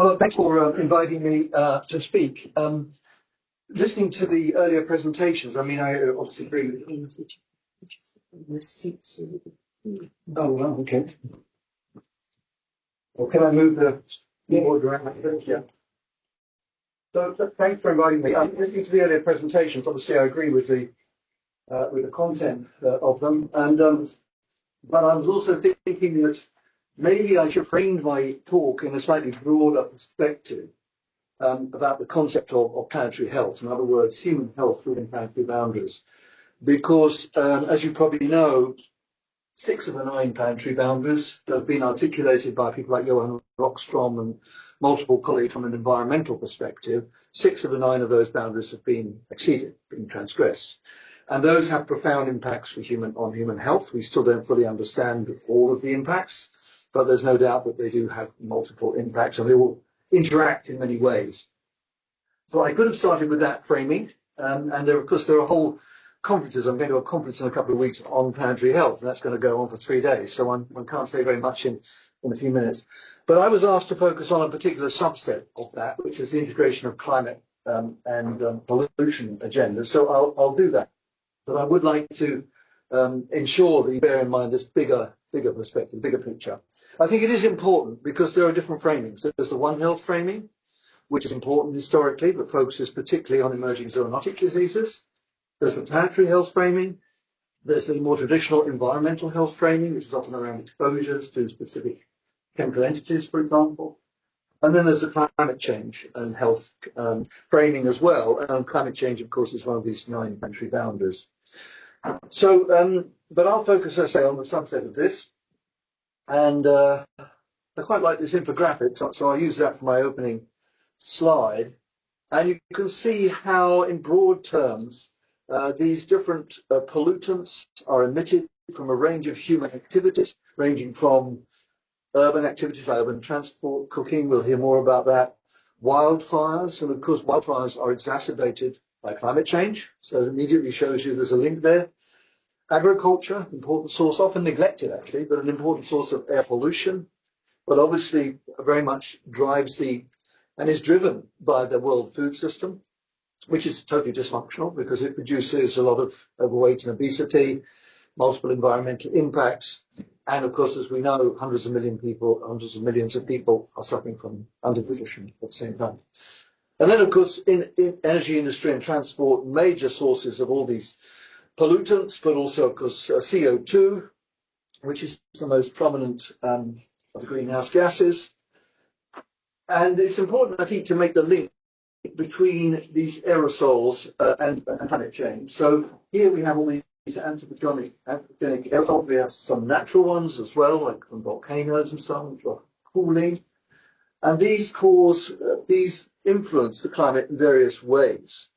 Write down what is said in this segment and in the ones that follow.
Well, thanks for inviting me to speak. Listening to the earlier presentations, I mean, I obviously agree with. Oh, well, okay. Well, can I move the keyboard around? Yeah. So thanks for inviting me. Listening to the earlier presentations, obviously I agree with the content of them, and but I was also thinking that maybe I should frame my talk in a slightly broader perspective about the concept of planetary health. In other words, human health within planetary boundaries. Because, as you probably know, 6 of the 9 planetary boundaries have been articulated by people like Johan Rockstrom and multiple colleagues from an environmental perspective. 6 of the 9 of those boundaries have been exceeded, been transgressed. And those have profound impacts on human health. We still don't fully understand all of the impacts, but there's no doubt that they do have multiple impacts, and they will interact in many ways. So I could have started with that framing, and there, of course, there are whole conferences. I'm going to a conference in a couple of weeks on planetary health, and that's going to go on for 3 days. So one can't say very much in a few minutes. But I was asked to focus on a particular subset of that, which is the integration of climate and pollution agenda. So I'll do that. But I would like to ensure that you bear in mind this bigger perspective, bigger picture. I think it is important because there are different framings. There's the One Health framing, which is important historically, but focuses particularly on emerging zoonotic diseases. There's the planetary health framing. There's the more traditional environmental health framing, which is often around exposures to specific chemical entities, for example. And then there's the climate change and health framing as well. And climate change, of course, is one of these 9 planetary boundaries. So, but I'll focus, as I say, on the subset of this. And I quite like this infographic, so I'll use that for my opening slide. And you can see how, in broad terms, these different pollutants are emitted from a range of human activities, ranging from urban activities like urban transport, cooking, we'll hear more about that, wildfires, and of course wildfires are exacerbated by climate change, so it immediately shows you there's a link there. Agriculture, important source, often neglected actually, but an important source of air pollution, but obviously very much drives and is driven by the world food system, which is totally dysfunctional because it produces a lot of overweight and obesity, multiple environmental impacts, and of course, as we know, hundreds of millions of people are suffering from undernutrition at the same time. And then, of course, in energy industry and transport, major sources of all these pollutants, but also, of course, CO2, which is the most prominent of the greenhouse gases. And it's important, I think, to make the link between these aerosols and climate change. So here we have all these anthropogenic aerosols. We have some natural ones as well, like from volcanoes and some, which are cooling. And these influence the climate in various ways.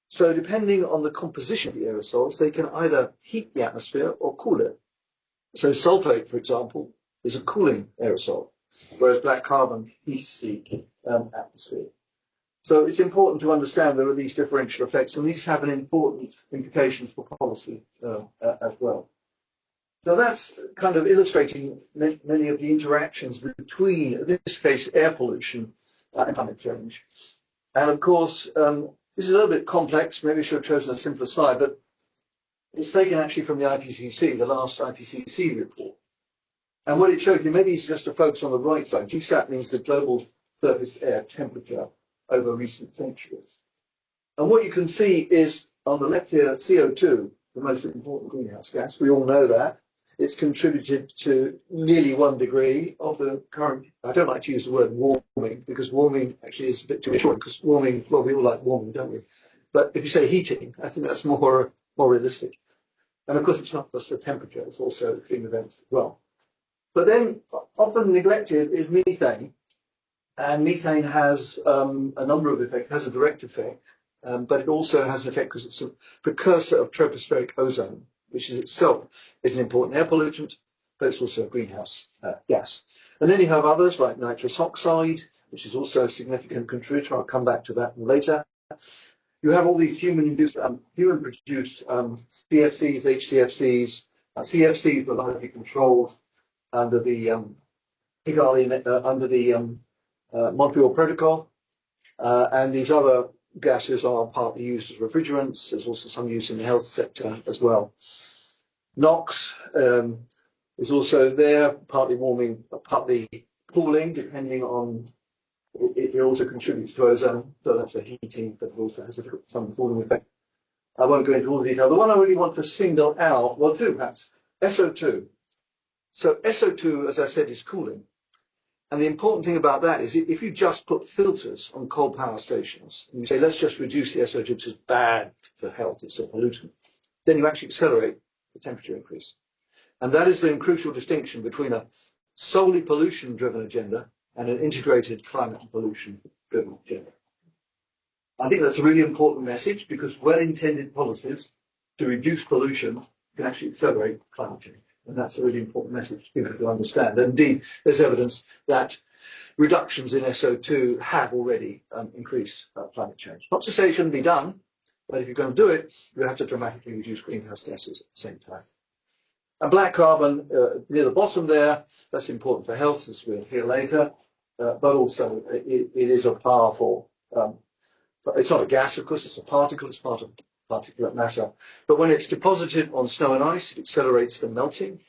So depending on the composition of the aerosols, they can either heat the atmosphere or cool it. So sulfate, for example, is a cooling aerosol, whereas black carbon heats the atmosphere. So it's important to understand there are these differential effects, and these have an important implications for policy as well. So that's kind of illustrating many of the interactions between, in this case, air pollution and climate change. And of course, this is a little bit complex. Maybe I should have chosen a simpler slide, but it's taken actually from the IPCC, the last IPCC report. And what it showed you, maybe it's just to focus on the right side. GSAT means the global surface air temperature over recent centuries. And what you can see is on the left here, CO2, the most important greenhouse gas. We all know that. It's contributed to nearly 1 degree of the current, I don't like to use the word warming, because warming actually is a bit too short, because warming, well, we all like warming, don't we? But if you say heating, I think that's more realistic. And of course, it's not just the temperature, it's also extreme events as well. But then often neglected is methane. And methane has a number of effects, has a direct effect, but it also has an effect because it's a precursor of tropospheric ozone, which is itself is an important air pollutant, but it's also a greenhouse gas. And then you have others like nitrous oxide, which is also a significant contributor. I'll come back to that later. You have all these human-produced CFCs, HCFCs. CFCs were largely controlled under the Montreal Protocol, and these other gases are partly used as refrigerants. There's also some use in the health sector as well. NOx is also there, partly warming, partly cooling, depending on, it also contributes to ozone, so that's a heating, but it also has some cooling effect. I won't go into all the detail. The one I really want to single out, well, two perhaps, SO2. So SO2, as I said, is cooling. And the important thing about that is if you just put filters on coal power stations, and you say, let's just reduce the SO2 because it's bad for health, it's a pollutant, then you actually accelerate the temperature increase. And that is the crucial distinction between a solely pollution-driven agenda and an integrated climate and pollution-driven agenda. I think that's a really important message because well-intended policies to reduce pollution can actually accelerate climate change. And that's a really important message for people to understand. And indeed, there's evidence that reductions in SO2 have already increased climate change. Not to say it shouldn't be done, but if you're going to do it, you have to dramatically reduce greenhouse gases at the same time. And black carbon near the bottom there, that's important for health, as we'll hear later, but also it is a powerful, it's not a gas, of course, it's a particle, it's part of particulate matter. But when it's deposited on snow and ice, it accelerates the melting.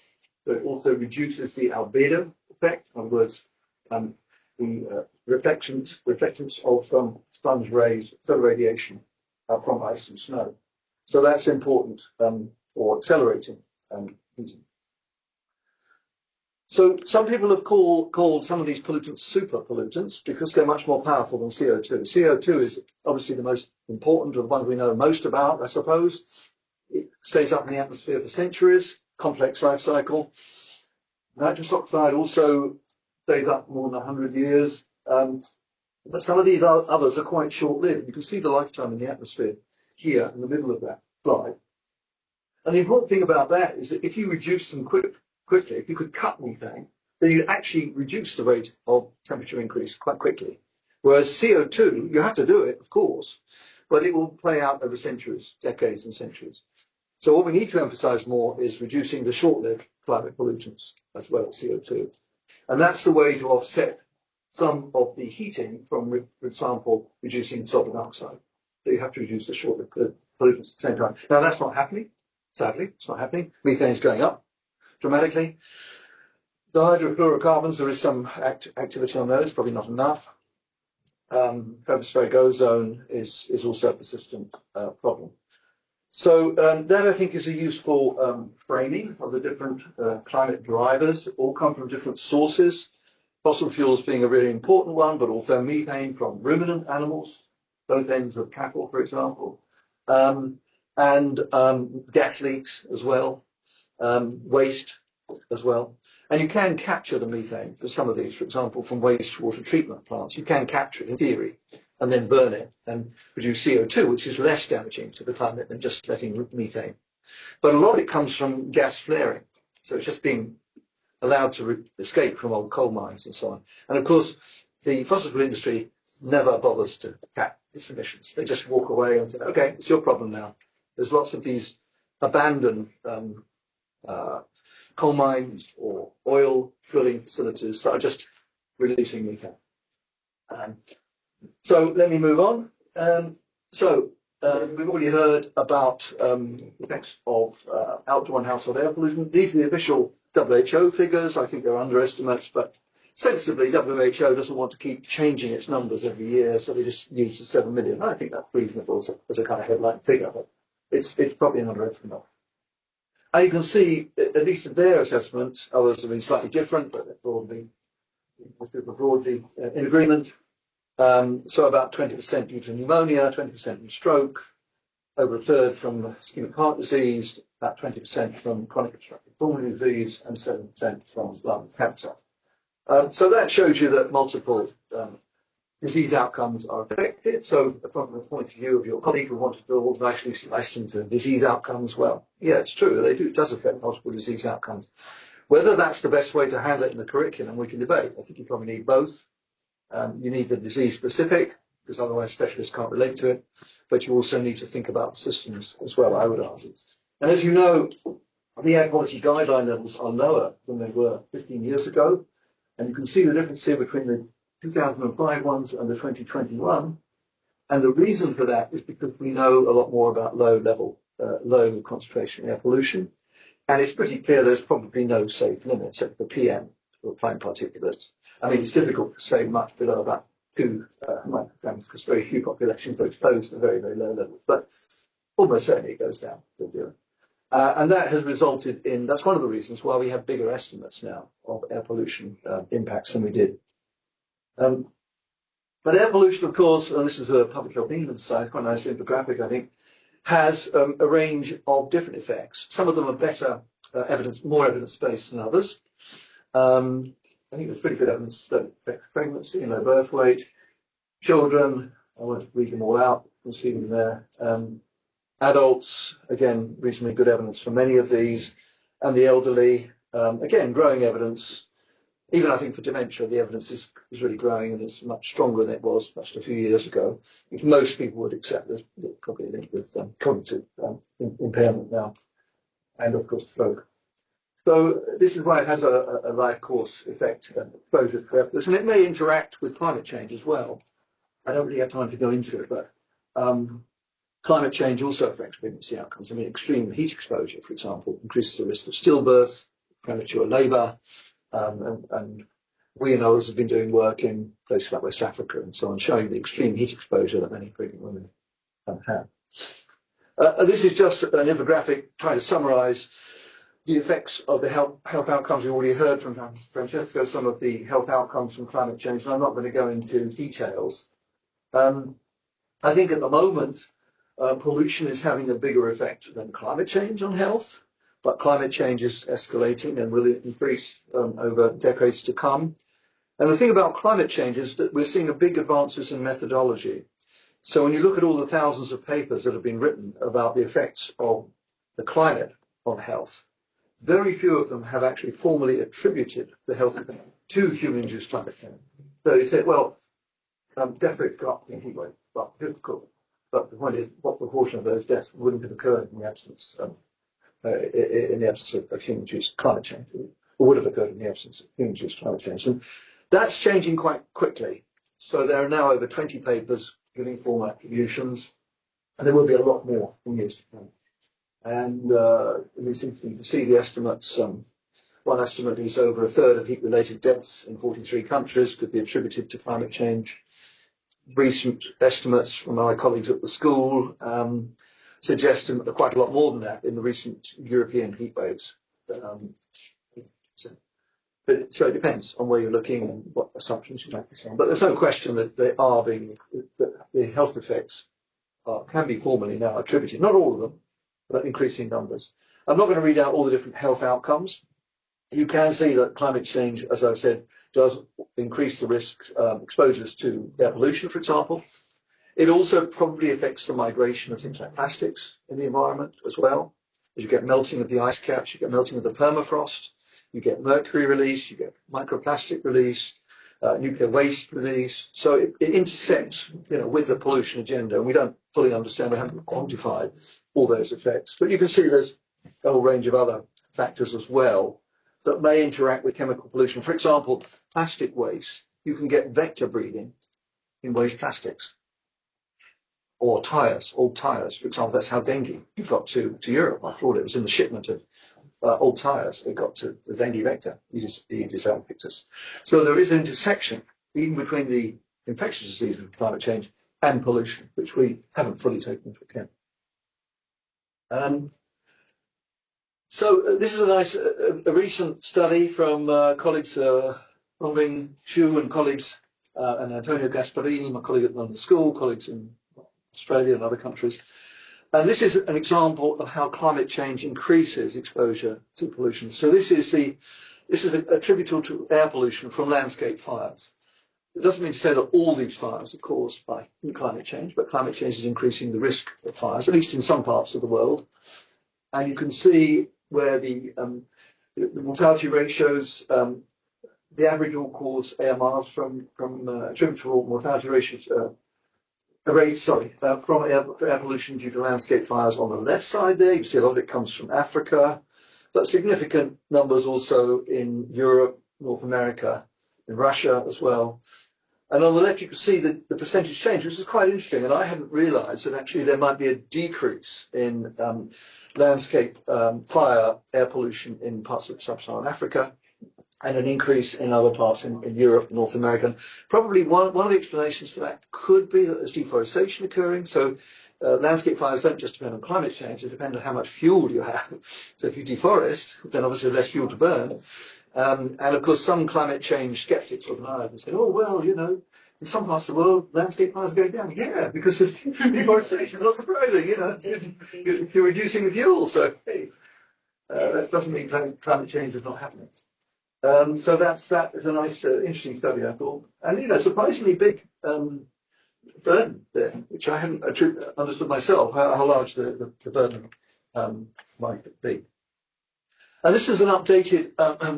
But it also reduces the albedo effect. In other words, the reflectance of sun's rays, solar radiation from ice and snow. So that's important for accelerating heating. So some people have called some of these pollutants super pollutants because they're much more powerful than CO2. CO2 is obviously the most important, or the one we know most about, I suppose. It stays up in the atmosphere for centuries, complex life cycle. Nitrous oxide also stays up more than 100 years. But some of these others are quite short-lived. You can see the lifetime in the atmosphere here in the middle of that slide. And the important thing about that is that if you reduce them quickly, if you could cut methane, then you actually reduce the rate of temperature increase quite quickly. Whereas CO2, you have to do it, of course, but it will play out over centuries, decades and centuries. So what we need to emphasize more is reducing the short-lived climate pollutants as well as CO2. And that's the way to offset some of the heating from, for example, reducing sulfur dioxide. So you have to reduce the short-lived pollutants at the same time. Now that's not happening, sadly, it's not happening. Methane is going up dramatically. The hydrofluorocarbons, there is some activity on those, probably not enough. Tropospheric ozone is also a persistent problem. So that I think is a useful framing of the different climate drivers. All come from different sources. Fossil fuels being a really important one, but also methane from ruminant animals, both ends of cattle, for example, and gas leaks as well. Waste as well. And you can capture the methane for some of these, for example, from wastewater treatment plants. You can capture it in theory and then burn it and produce CO2, which is less damaging to the climate than just letting methane. But a lot of it comes from gas flaring. So it's just being allowed to escape from old coal mines and so on. And of course, the fossil fuel industry never bothers to cap its emissions. They just walk away and say, okay, it's your problem now. There's lots of these abandoned coal mines or oil drilling facilities that are just releasing methane. So let me move on. We've already heard about effects of outdoor and household air pollution. These are the official WHO figures. I think they're underestimates, but sensibly, WHO doesn't want to keep changing its numbers every year, so they just use the 7 million. I think that's reasonable as a kind of headline figure, but it's probably an underestimate. And you can see, at least in their assessment, others have been slightly different, but they're broadly in agreement. So about 20% due to pneumonia, 20% from stroke, over a third from ischemic heart disease, about 20% from chronic obstructive pulmonary disease, and 7% from lung cancer. So that shows you that multiple disease outcomes are affected. So from the point of view of your colleague who wanted to all actually sliced into disease outcomes, well, yeah, it's true. It does affect multiple disease outcomes. Whether that's the best way to handle it in the curriculum, we can debate. I think you probably need both. You need the disease specific, because otherwise specialists can't relate to it. But you also need to think about the systems as well, I would argue. And as you know, the air quality guideline levels are lower than they were 15 years ago. And you can see the difference here between the 2005 ones and the 2021. And the reason for that is because we know a lot more about low concentration air pollution. And it's pretty clear there's probably no safe limit except for PM, or fine particulates. I mean, it's difficult to say much below about 2 micrograms because very few populations are exposed to very, very low levels. But almost certainly it goes down to 0. And that has resulted in, that's one of the reasons why we have bigger estimates now of air pollution impacts than we did. But air pollution, of course, and this is a public health England site, quite a nice infographic, I think, has a range of different effects. Some of them are better more evidence-based than others. I think there's pretty good evidence that affects pregnancy and low birth weight. Children, I won't read them all out, you'll see them there. Adults, again, reasonably good evidence for many of these. And the elderly, again, growing evidence. Even I think for dementia, the evidence is really growing and it's much stronger than it was just a few years ago. Most people would accept there's probably a link with cognitive impairment now, and of course stroke. So this is why it has a life course effect, exposure to air pollution, and it may interact with climate change as well. I don't really have time to go into it, but climate change also affects pregnancy outcomes. I mean, extreme heat exposure, for example, increases the risk of stillbirth, premature labour. And we and others have been doing work in places like West Africa and so on, showing the extreme heat exposure that many pregnant women have. This is just an infographic trying to summarise the effects of the health outcomes. We've already heard from Francesco some of the health outcomes from climate change, and I'm not going to go into details. I think at the moment, pollution is having a bigger effect than climate change on health. But climate change is escalating and will increase over decades to come. And the thing about climate change is that we're seeing big advances in methodology. So when you look at all the thousands of papers that have been written about the effects of the climate on health, very few of them have actually formally attributed the health effect to human-induced climate change. So you say, well, definitely got heat wave, well, difficult. But the point is, what proportion of those deaths wouldn't have occurred in the absence of human-induced climate change, or would have occurred in the absence of human-induced climate change. And that's changing quite quickly. So there are now over 20 papers giving formal attributions, and there will be a lot more in years to come. And we seem to see the estimates. One estimate is over a third of heat-related deaths in 43 countries could be attributed to climate change. Recent estimates from my colleagues at the school suggest quite a lot more than that in the recent European heat waves. So it depends on where you're looking and what assumptions you make. But there's no question that the health effects can be formally now attributed, not all of them, but increasing numbers. I'm not going to read out all the different health outcomes. You can see that climate change, as I've said, does increase the risk, exposures to air pollution, for example. It also probably affects the migration of things like plastics in the environment as well. As you get melting of the ice caps, you get melting of the permafrost, you get mercury release, you get microplastic release, nuclear waste release. So it intersects, with the pollution agenda, and we don't fully understand, we haven't quantified all those effects. But you can see there's a whole range of other factors as well that may interact with chemical pollution. For example, plastic waste, you can get vector breeding in waste plastics. Or tires, old tires, for example, that's how dengue got to Europe. I thought it was in the shipment of old tires they got to the dengue vector, the Aedes albopictus. So there is an intersection even between the infectious disease of climate change and pollution, which we haven't fully taken into account. So this is a nice, a recent study from colleagues Rongbing Xu and colleagues and Antonio Gasparini, my colleague at London School, colleagues in Australia and other countries. And this is an example of how climate change increases exposure to pollution. So this is attributable to air pollution from landscape fires. It doesn't mean to say that all these fires are caused by climate change, but climate change is increasing the risk of fires, at least in some parts of the world. And you can see where the mortality ratios, the average all-cause AMRs from attributable mortality ratios, from air pollution due to landscape fires on the left side there. You see a lot of it comes from Africa, but significant numbers also in Europe, North America, in Russia as well. And on the left, you can see the percentage change, which is quite interesting. And I hadn't realised that actually there might be a decrease in landscape fire air pollution in parts of sub-Saharan Africa, and an increase in other parts in Europe, North America. Probably one of the explanations for that could be that there's deforestation occurring. So landscape fires don't just depend on climate change, they depend on how much fuel you have. So if you deforest, then obviously less fuel to burn. And of course, some climate change skeptics will deny it and say, oh, well, you know, in some parts of the world, landscape fires are going down. Yeah, because there's deforestation, not surprising, you know, you're reducing the fuel. So, hey, that doesn't mean climate change is not happening. So that is a nice, interesting study, I thought. And, you know, surprisingly big burden there, which I hadn't understood myself, how large the burden might be. And this is an updated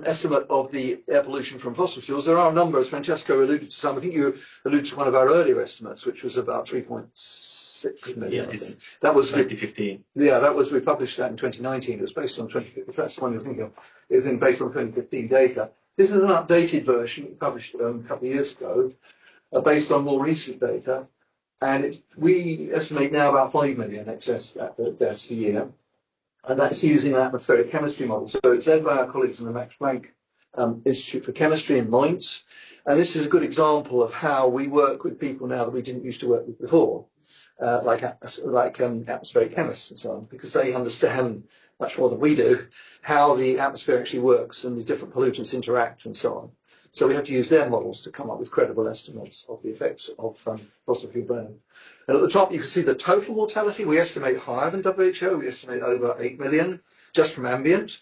estimate of the air pollution from fossil fuels. There are a number, as Francesco alluded to some. I think you alluded to one of our earlier estimates, which was about 3.6 million. Yeah, I think. That was 2015. Yeah, we published that in 2019. It was based on 2015. That's the one you're thinking of. It was based on 2015 data. This is an updated version published a couple of years ago, based on more recent data. And we estimate now about 5 million excess deaths a year. And that's using an atmospheric chemistry model. So it's led by our colleagues in the Max Planck Institute for Chemistry in Mainz. And this is a good example of how we work with people now that we didn't used to work with before, like atmospheric chemists and so on, because they understand much more than we do how the atmosphere actually works and the different pollutants interact and so on. So we have to use their models to come up with credible estimates of the effects of fossil fuel burning. And at the top, you can see the total mortality. We estimate higher than WHO. We estimate over 8 million just from ambient.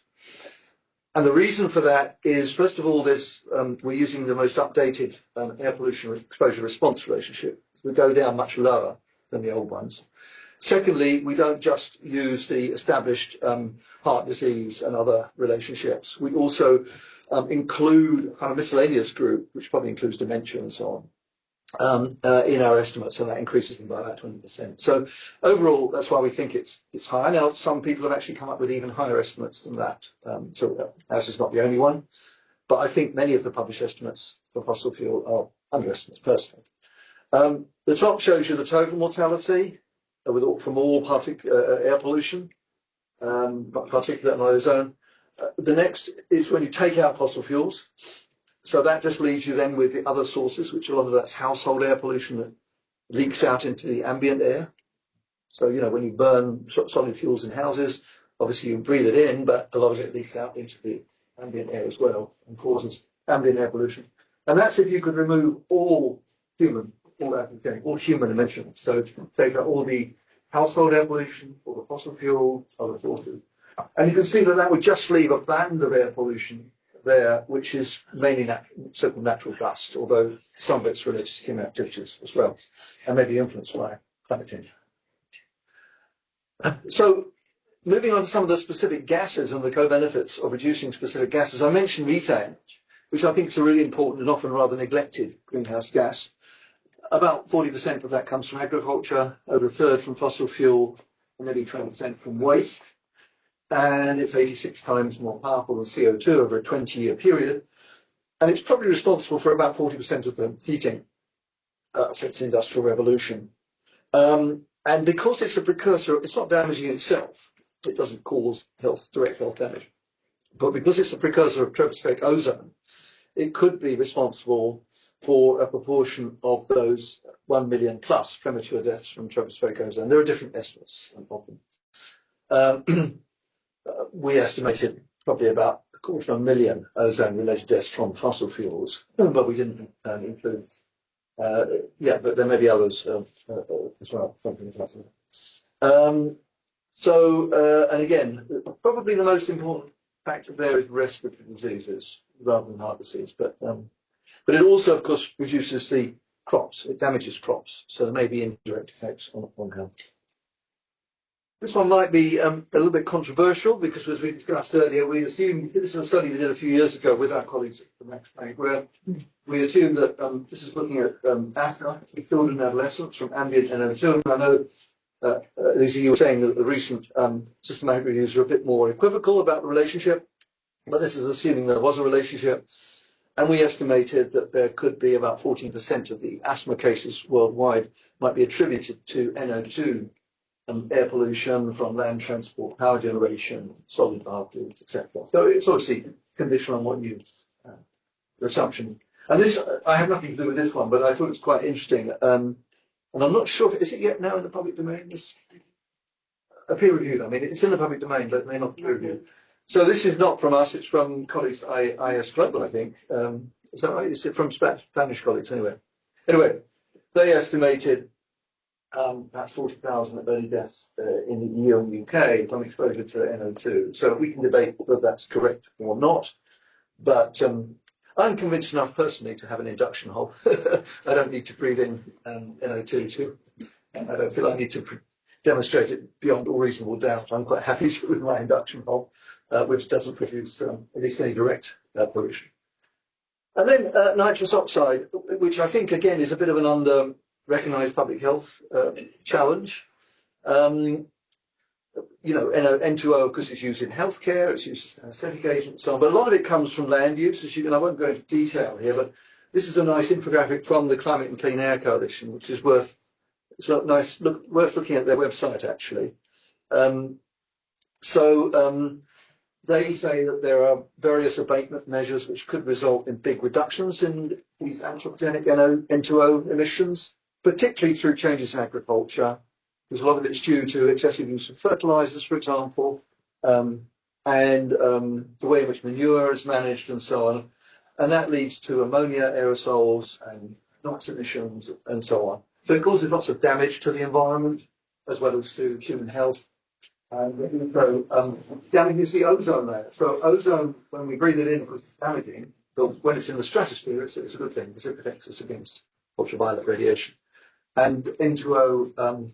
And the reason for that is, first of all, we're using the most updated air pollution exposure response relationship. We go down much lower than the old ones. Secondly, we don't just use the established heart disease and other relationships. We also include a kind of miscellaneous group, which probably includes dementia and so on, in our estimates, and that increases them by about 20%. So overall, that's why we think it's higher. Now, some people have actually come up with even higher estimates than that. So ours is not the only one, but I think many of the published estimates for fossil fuel are underestimates, personally. The top shows you the total mortality from all air pollution, particulate and ozone. The next is when you take out fossil fuels. So that just leaves you then with the other sources, which a lot of that's household air pollution that leaks out into the ambient air. So, you know, when you burn solid fuels in houses, obviously you breathe it in, but a lot of it leaks out into the ambient air as well and causes ambient air pollution. And that's if you could remove all human emissions. So take out all the household air pollution, all the fossil fuel, other sources. And you can see that would just leave a band of air pollution there, which is mainly so-called natural dust, although some of it's related to human activities as well, and maybe influenced by climate change. So, moving on to some of the specific gases and the co-benefits of reducing specific gases, I mentioned methane, which I think is a really important and often rather neglected greenhouse gas. About 40% of that comes from agriculture, over a third from fossil fuel, and maybe 20% from waste. And it's 86 times more powerful than CO2 over a 20-year period. And it's probably responsible for about 40% of the heating since the Industrial Revolution. And because it's a precursor, it's not damaging in itself. It doesn't cause direct health damage. But because it's a precursor of tropospheric ozone, it could be responsible for a proportion of those 1 million plus premature deaths from tropospheric ozone. There are different estimates of them. We estimated probably about 250,000 ozone-related deaths from fossil fuels, but we didn't include. But there may be others as well. And again, probably the most important factor there is respiratory diseases rather than heart disease. But it also, of course, reduces the crops. It damages crops, so there may be indirect effects on health. This one might be a little bit controversial because, as we discussed earlier, we assumed, this is a study we did a few years ago with our colleagues at the Max Planck, where we assumed that this is looking at asthma in children and adolescents from ambient and NO2. And I know, Lisa, you were saying that the recent systematic reviews are a bit more equivocal about the relationship, but this is assuming there was a relationship. And we estimated that there could be about 14% of the asthma cases worldwide might be attributed to NO2, air pollution from land transport, power generation, solid biofuels, etc. So it's obviously conditional on what you, your assumption. And this, I have nothing to do with this one, but I thought it was quite interesting. And I'm not sure, is it yet now in the public domain? This, peer reviewed, I mean, it's in the public domain, but they're not peer reviewed. So this is not from us, it's from colleagues IS Global, I think. Is that right? Is it from Spanish colleagues anyway? Anyway, they estimated perhaps 40,000 early deaths in the EU and UK from exposure to NO2. So we can debate whether that's correct or not, but I'm convinced enough personally to have an induction hob. I don't need to breathe in NO2 too. I don't feel I need to demonstrate it beyond all reasonable doubt. I'm quite happy with my induction hob, which doesn't produce at least any direct pollution. And then nitrous oxide, which I think again is a bit of an under-recognised public health challenge. You know, N2O, because it's used in healthcare, it's used as an anesthetic agent and so on, but a lot of it comes from land use, as you can, I won't go into detail here, but this is a nice infographic from the Climate and Clean Air Coalition, which is worth looking at their website actually. They say that there are various abatement measures which could result in big reductions in these anthropogenic N2O emissions, particularly through changes in agriculture, because a lot of it's due to excessive use of fertilizers, for example, and the way in which manure is managed and so on. And that leads to ammonia aerosols and NOx emissions and so on. So it causes lots of damage to the environment as well as to human health. And so damages the ozone layer. So ozone, when we breathe it in, of course, it's damaging, but when it's in the stratosphere, it's a good thing because it protects us against ultraviolet radiation. And N2O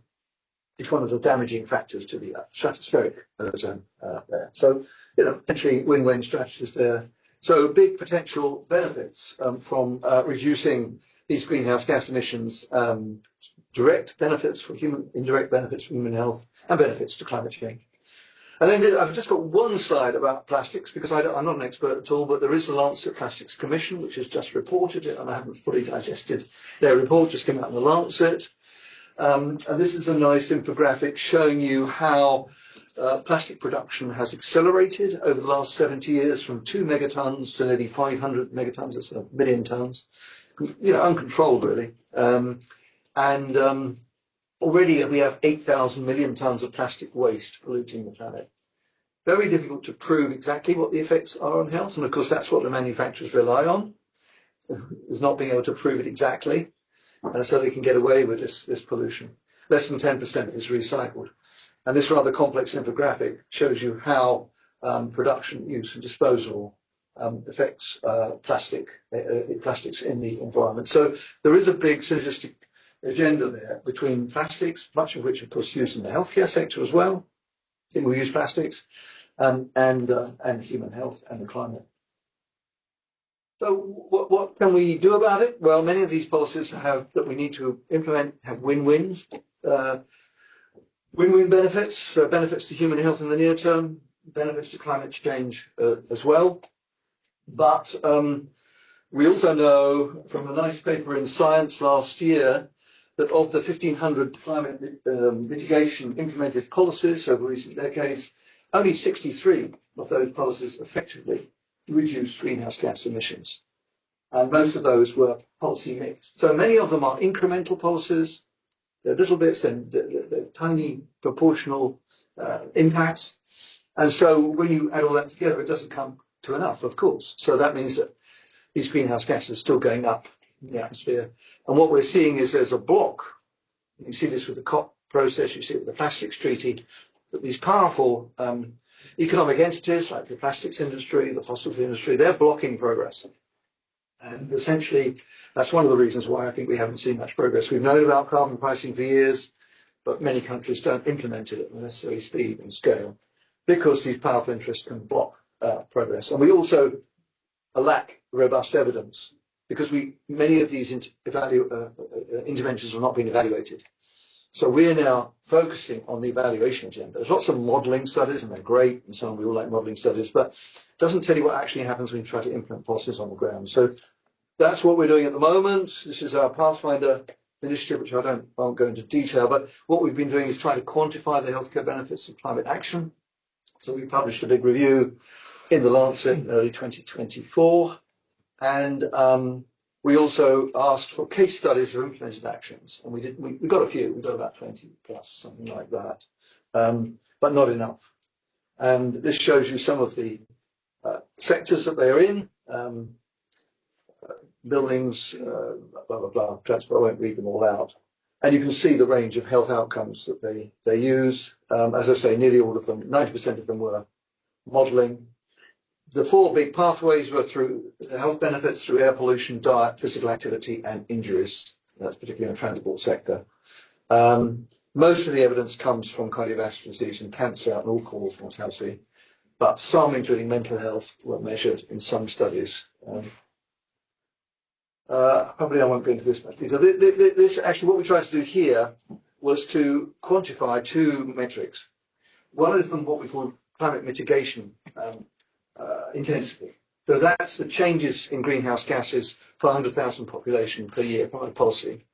is one of the damaging factors to the stratospheric ozone there. So, you know, potentially win-win strategies there. So big potential benefits from reducing these greenhouse gas emissions, direct benefits for indirect benefits for human health, and benefits to climate change. And then I've just got one slide about plastics, because I'm not an expert at all, but there is the Lancet Plastics Commission, which has just reported it, and I haven't fully digested their report, just came out in the Lancet. And this is a nice infographic showing you how plastic production has accelerated over the last 70 years from 2 megatons to nearly 500 megatons, that's a million tons. You know, uncontrolled really. Already we have 8,000 million tons of plastic waste polluting the planet. Very difficult to prove exactly what the effects are on health, and of course that's what the manufacturers rely on, is not being able to prove it exactly, so they can get away with this pollution. Less than 10% is recycled. And this rather complex infographic shows you how production, use and disposal affects plastics in the environment. So there is a big synergistic agenda there between plastics, much of which of course used in the healthcare sector as well, single-use plastics, and human health and the climate. So what can we do about it? Well, many of these policies that we need to implement have win-wins. Win-win benefits, benefits to human health in the near term, benefits to climate change as well. But we also know from a nice paper in Science last year that of the 1,500 climate mitigation implemented policies over recent decades, only 63 of those policies effectively reduced greenhouse gas emissions. And most of those were policy mixed. So many of them are incremental policies. They're little bits and they're tiny proportional impacts. And so when you add all that together, it doesn't come to enough, of course. So that means that these greenhouse gases are still going up in the atmosphere. And what we're seeing is there's a block. You see this with the COP process, you see it with the plastics treaty, that these powerful economic entities like the plastics industry, the fossil fuel industry, they're blocking progress. And essentially, that's one of the reasons why I think we haven't seen much progress. We've known about carbon pricing for years, but many countries don't implement it at the necessary speed and scale because these powerful interests can block progress. And we also lack robust evidence because many of these interventions have not been evaluated. So we're now focusing on the evaluation agenda. There's lots of modelling studies, and they're great, and so on. We all like modelling studies, but it doesn't tell you what actually happens when you try to implement policies on the ground. So that's what we're doing at the moment. This is our Pathfinder initiative, which I won't go into detail, but what we've been doing is trying to quantify the healthcare benefits of climate action. So we published a big review in the Lancet in early 2024, and we also asked for case studies of implemented actions, and we got a few. We got about 20 plus, something like that, but not enough. And this shows you some of the sectors that they're in. Buildings, blah, blah, blah, transport, I won't read them all out. And you can see the range of health outcomes that they use. As I say, nearly all of them, 90% of them were modelling. The four big pathways were through the health benefits, through air pollution, diet, physical activity, and injuries. That's particularly in the transport sector. Most of the evidence comes from cardiovascular disease and cancer and all-cause mortality, but some, including mental health, were measured in some studies. Probably I won't go into this much detail. This actually, what we tried to do here was to quantify two metrics. One of them, what we call climate mitigation intensity. So that's the changes in greenhouse gases per 100,000 population per year by policy.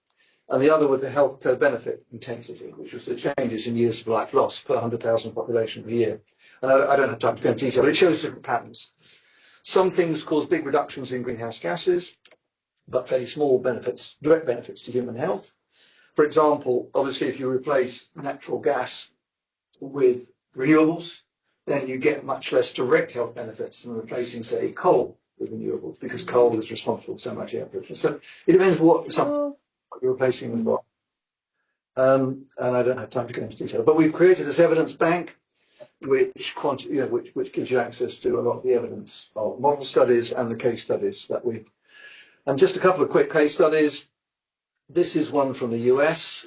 And the other was the health co-benefit intensity, which was the changes in years of life lost per 100,000 population per year. And I don't have time to go into detail, but it shows different patterns. Some things cause big reductions in greenhouse gases, but fairly small benefits, direct benefits to human health. For example, obviously, if you replace natural gas with renewables, then you get much less direct health benefits than replacing, say, coal with renewables, because coal is responsible for so much air pollution. So it depends what you're replacing with what. And I don't have time to go into detail, but we've created this evidence bank, which gives you access to a lot of the evidence of model studies and the case studies that we. And just a couple of quick case studies. This is one from the US,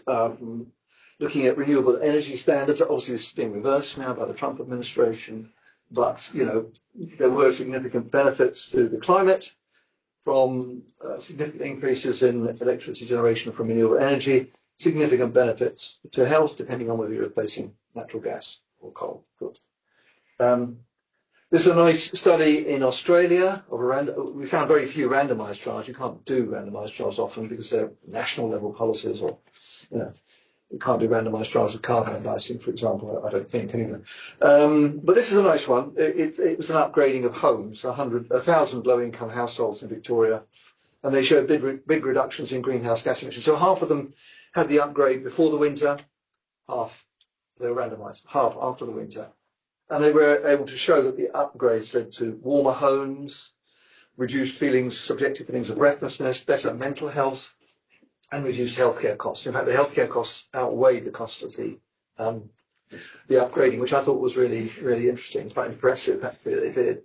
looking at renewable energy standards. Obviously, this is being reversed now by the Trump administration, but there were significant benefits to the climate from significant increases in electricity generation from renewable energy, significant benefits to health, depending on whether you're replacing natural gas or coal. This is a nice study in Australia. We found very few randomised trials. You can't do randomised trials often because they're national level policies, or you can't do randomised trials of carbon dicing, for example. I don't think anyway. But this is a nice one. It was an upgrading of homes, 1,000 low-income households in Victoria, and they showed big reductions in greenhouse gas emissions. So half of them had the upgrade before the winter, half they were randomised, half after the winter. And they were able to show that the upgrades led to warmer homes, reduced subjective feelings of breathlessness, better mental health, and reduced healthcare costs. In fact, the healthcare costs outweighed the cost of the upgrading, which I thought was really, really interesting. It's quite impressive, actually, they did.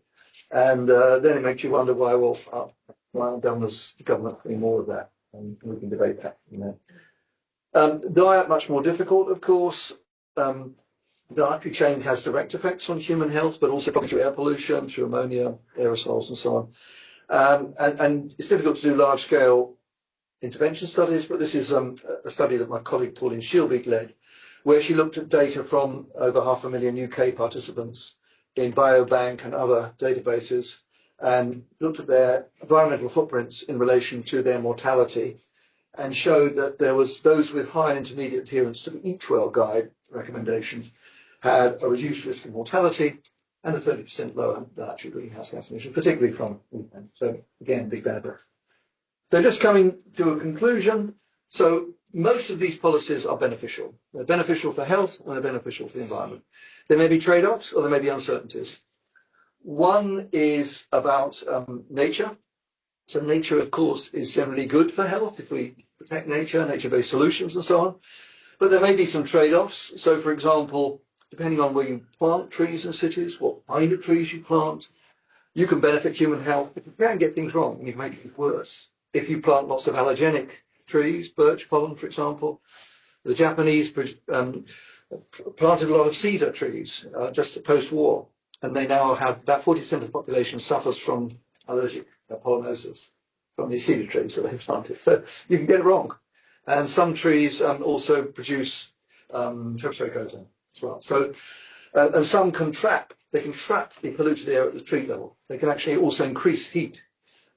And then it makes you wonder why aren't the government doing more of that? And we can debate that. Diet, much more difficult, of course. Dietary change has direct effects on human health, but also probably through air pollution, through ammonia, aerosols, and so on. And it's difficult to do large-scale intervention studies, but this is a study that my colleague Pauline Shielbeek led, where she looked at data from over 500,000 UK participants in Biobank and other databases, and looked at their environmental footprints in relation to their mortality, and showed that there was those with high and intermediate adherence to the Eat Well guide recommendations had a reduced risk of mortality and a 30% lower dietary greenhouse gas emissions, particularly from movement. So again, big benefit. So just coming to a conclusion. So most of these policies are beneficial. They're beneficial for health and they're beneficial for the environment. There may be trade-offs or there may be uncertainties. One is about nature. So nature, of course, is generally good for health if we protect nature, nature-based solutions and so on. But there may be some trade-offs. So, for example, depending on where you plant trees in cities, what kind of trees you plant, you can benefit human health, but you can get things wrong and you can make things worse. If you plant lots of allergenic trees, birch pollen, for example, the Japanese planted a lot of cedar trees just post-war, and they now have about 40% of the population suffers from allergic pollinosis from these cedar trees that they've planted. So you can get it wrong. And some trees also produce tropospheric ozone as well. So, and some can trap, they can trap the polluted air at the tree level. They can actually also increase heat.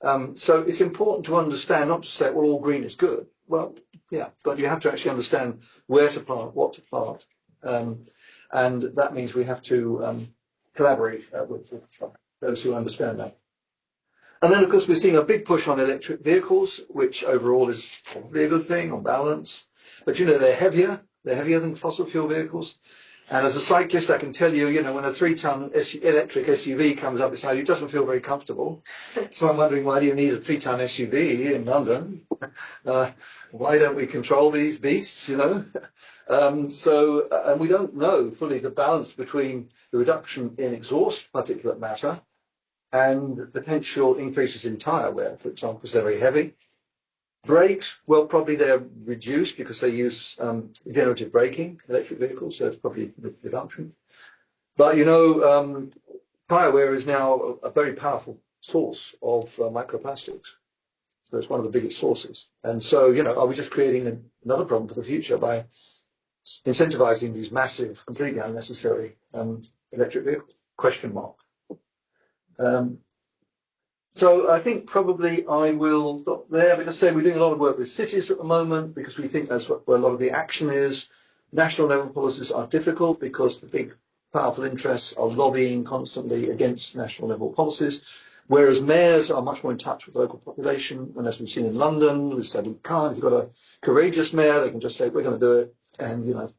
So it's important to understand, not to say, well, all green is good. Well, yeah, but you have to actually understand where to plant, what to plant. And that means we have to collaborate with those who understand that. And then, of course, we're seeing a big push on electric vehicles, which overall is probably a good thing on balance. But, you know, they're heavier than fossil fuel vehicles. And as a cyclist, I can tell you, you know, when a 3-ton electric SUV comes up beside you, it doesn't feel very comfortable. So I'm wondering, why do you need a 3-ton SUV in London? Why don't we control these beasts, you know? And we don't know fully the balance between the reduction in exhaust particulate matter and potential increases in tyre wear, for example, because they're very heavy. Brakes, well, probably they're reduced because they use regenerative braking, electric vehicles, so it's probably a reduction. But, you know, tyre wear is now a very powerful source of microplastics. So it's one of the biggest sources. And so, you know, are we just creating another problem for the future by incentivizing these massive, completely unnecessary electric vehicles? Question mark. So I think probably I will stop there. But just say we're doing a lot of work with cities at the moment because we think that's where a lot of the action is. National level policies are difficult because the big powerful interests are lobbying constantly against national level policies, whereas mayors are much more in touch with the local population. And as we've seen in London, with Sadiq Khan, if you've got a courageous mayor, they can just say, we're going to do it and, you know,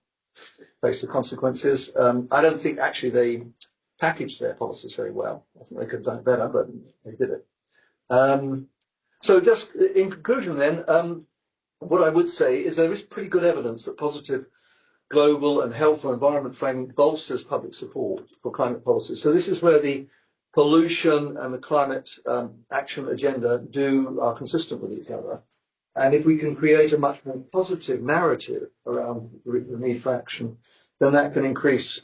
face the consequences. I don't think actually they packaged their policies very well. I think they could have done it better, but they did it. So just in conclusion then, what I would say is there is pretty good evidence that positive global and health or environment framing bolsters public support for climate policy. So this is where the pollution and the climate action agenda are consistent with each other. And if we can create a much more positive narrative around the need for action, then that can increase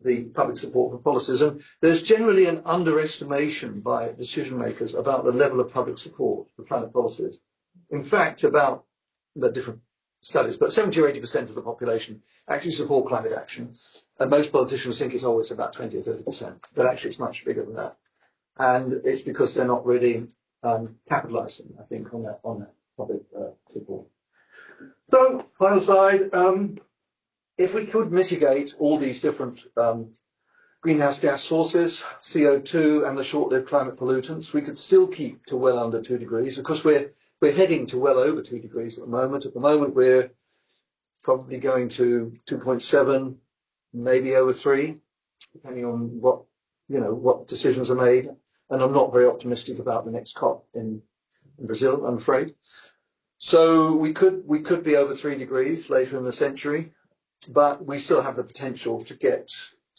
the public support for policies. And there's generally an underestimation by decision makers about the level of public support for climate policies. In fact, about the different studies, but 70 or 80% of the population actually support climate action. And most politicians think it's always about 20 or 30%, but actually it's much bigger than that. And it's because they're not really capitalizing, I think, on that public support. So, final slide. If we could mitigate all these different greenhouse gas sources, CO2 and the short-lived climate pollutants, we could still keep to well under 2 degrees. Of course, we're heading to well over 2 degrees at the moment. At the moment, we're probably going to 2.7, maybe over 3, depending on what decisions are made. And I'm not very optimistic about the next COP in Brazil, I'm afraid. So we could be over 3 degrees later in the century. But we still have the potential to get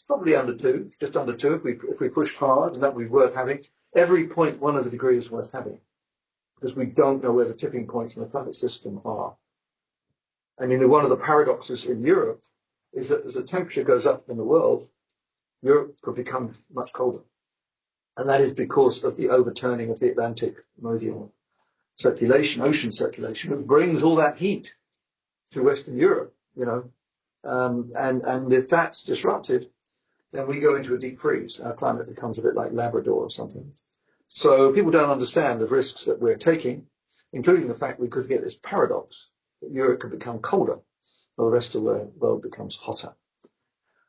probably under 2, just under 2 if we push hard, and that would be worth having. Every 0.1 of the degree is worth having because we don't know where the tipping points in the climate system are. And you know, one of the paradoxes in Europe is that as the temperature goes up in the world, Europe could become much colder. And that is because of the overturning of the Atlantic meridian circulation, ocean circulation, which brings all that heat to Western Europe, you know. And if that's disrupted, then we go into a deep freeze. Our climate becomes a bit like Labrador or something. So people don't understand the risks that we're taking, including the fact we could get this paradox that Europe could become colder while the rest of the world becomes hotter.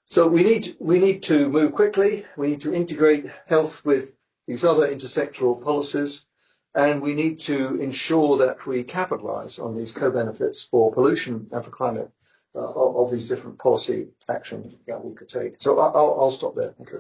So we need to move quickly. We need to integrate health with these other intersectoral policies, and we need to ensure that we capitalize on these co-benefits for pollution and for climate of these different policy actions that we could take. So I'll stop there. Thank you.